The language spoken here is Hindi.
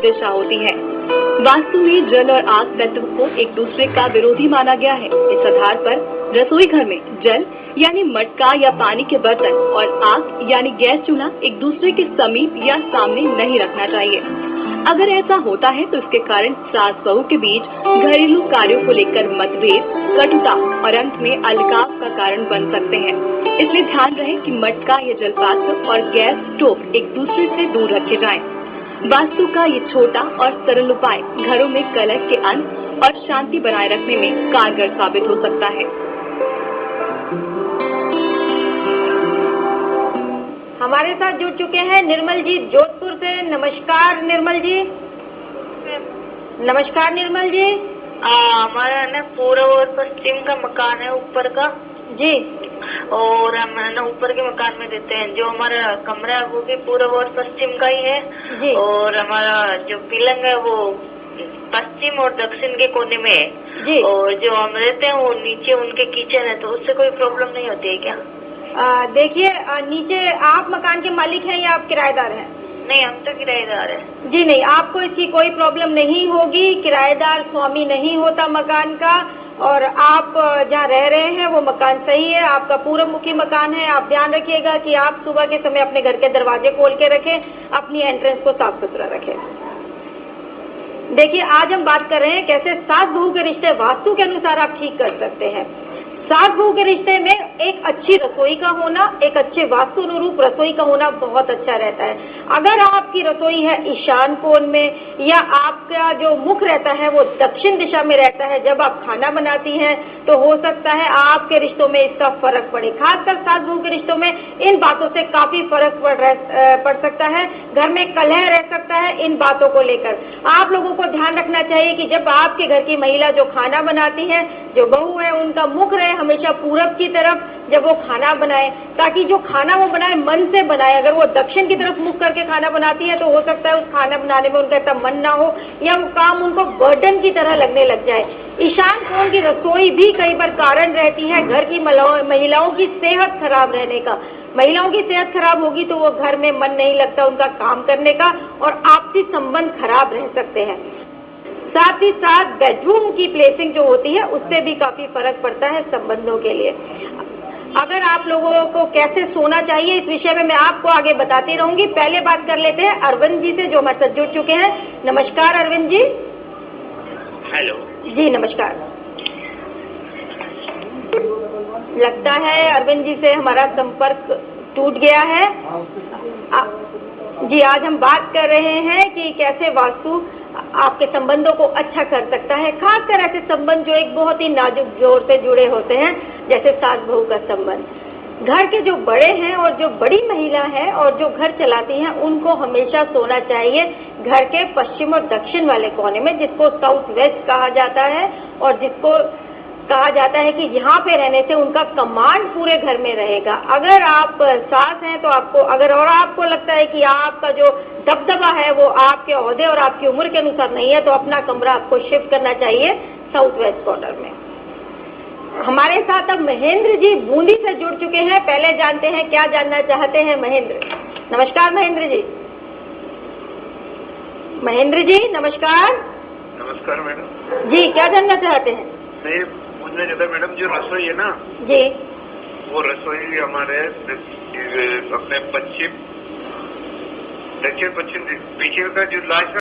दिशा होती है। वास्तु में जल और आग तत्व को एक दूसरे का विरोधी माना गया है। इस आधार पर रसोई घर में जल यानी मटका या पानी के बर्तन और आग यानी गैस चूल्हा एक दूसरे के समीप या सामने नहीं रखना चाहिए। अगर ऐसा होता है तो इसके कारण सास बहू के बीच घरेलू कार्यों को लेकर मतभेद, कटुता और अंत में अलगाव का कारण बन सकते हैं। इसलिए ध्यान रहे कि मटका या जलपात्र और गैस स्टोव एक दूसरे से दूर रखे जाएं। वास्तु का ये छोटा और सरल उपाय घरों में कलह के अंत और शांति बनाए रखने में कारगर साबित हो सकता है। हमारे साथ जुड़ चुके हैं निर्मल जी जोधपुर से। नमस्कार निर्मल जी। नमस्कार निर्मल जी। हमारा ना पूर्व और पश्चिम का मकान है ऊपर का जी, और हम ना ऊपर के मकान में देते हैं। जो हमारा कमरा है वो भी पूर्व और पश्चिम का ही है जी। और हमारा जो पलंग है वो पश्चिम और दक्षिण के कोने में है जी। और जो हम रहते हैं वो नीचे उनके किचन है, तो उससे कोई प्रॉब्लम नहीं होती है क्या? देखिए, नीचे आप मकान के मालिक हैं या आप किराएदार हैं? नहीं, हम तो किराएदार है। जी नहीं, आपको इसकी कोई प्रॉब्लम नहीं होगी। किराएदार स्वामी नहीं होता मकान का, और आप जहाँ रह रहे हैं वो मकान सही है, आपका पूर्व मुखी मकान है। आप ध्यान रखिएगा कि आप सुबह के समय अपने घर के दरवाजे खोल के रखें, अपनी एंट्रेंस को साफ सुथरा रखें। देखिए, आज हम बात कर रहे हैं कैसे सास बहू के रिश्ते वास्तु के अनुसार आप ठीक कर सकते हैं। सास बहू के रिश्ते में एक अच्छी रसोई का होना, एक अच्छे वास्तु अनुरूप रसोई का होना बहुत अच्छा रहता है। अगर आपकी रसोई है ईशान कोण में या आपका जो मुख रहता है वो दक्षिण दिशा में रहता है, जब आप खाना बनाती हैं तो हो सकता है आपके रिश्तों में इसका फर्क पड़े। खासकर सास बहू के रिश्तों में इन बातों से काफी फर्क पड़ सकता है। घर में कलह रह सकता है इन बातों को लेकर। आप लोगों को ध्यान रखना चाहिए कि जब आपके घर की महिला जो खाना बनाती है, जो बहू है, उनका मुख रहे हमेशा पूरब की तरफ जब वो खाना बनाए, ताकि जो खाना वो बनाए मन से बनाए। अगर वो दक्षिण की तरफ मुख करके खाना बनाती है तो हो सकता है उस खाना बनाने में उनका इतना मन ना हो या वो काम उनको बर्डन की तरह लगने लग जाए। ईशान कोण की रसोई भी कई बार कारण रहती है घर की महिलाओं की सेहत खराब रहने का। महिलाओं की सेहत खराब होगी तो वो घर में मन नहीं लगता उनका काम करने का, और आपसी संबंध खराब रह सकते हैं। साथ ही साथ बेडरूम की प्लेसिंग जो होती है उससे भी काफी फर्क पड़ता है संबंधों के लिए। अगर आप लोगों को कैसे सोना चाहिए इस विषय में मैं आपको आगे बताती रहूंगी। पहले बात कर लेते हैं अरविंद जी से, जो हमारे साथ जुड़ चुके हैं। नमस्कार अरविंद जी। हेलो जी नमस्कार। लगता है अरविंद जी से हमारा संपर्क टूट गया है। जी, आज हम बात कर रहे हैं कि कैसे वास्तु आपके संबंधों को अच्छा कर सकता है। खासकर ऐसे संबंध जो एक बहुत ही नाजुक जोर से जुड़े होते हैं, जैसे सास बहू का संबंध। घर के जो बड़े हैं और जो बड़ी महिला है और जो घर चलाती हैं, उनको हमेशा सोना चाहिए घर के पश्चिम और दक्षिण वाले कोने में, जिसको साउथ वेस्ट कहा जाता है, और जिसको कहा जाता है कि यहाँ पे रहने से उनका कमांड पूरे घर में रहेगा। अगर आप सास हैं तो आपको लगता है कि आपका जो दबदबा है वो आपके ओहदे और आपकी उम्र के अनुसार नहीं है, तो अपना कमरा आपको शिफ्ट करना चाहिए साउथ वेस्ट कॉर्नर में। हमारे साथ अब महेंद्र जी बूंदी से जुड़ चुके हैं। पहले जानते हैं क्या जानना चाहते हैं महेंद्र। नमस्कार महेंद्र जी। महेंद्र जी नमस्कार। नमस्कार मैडम जी, क्या जानना चाहते हैं? मैं पूछना चाहता मैडम, जो रसोई है ना जी, वो रसोई हमारे अपने पश्चिम दक्षिण पश्चिम पीछे का जो लास्ट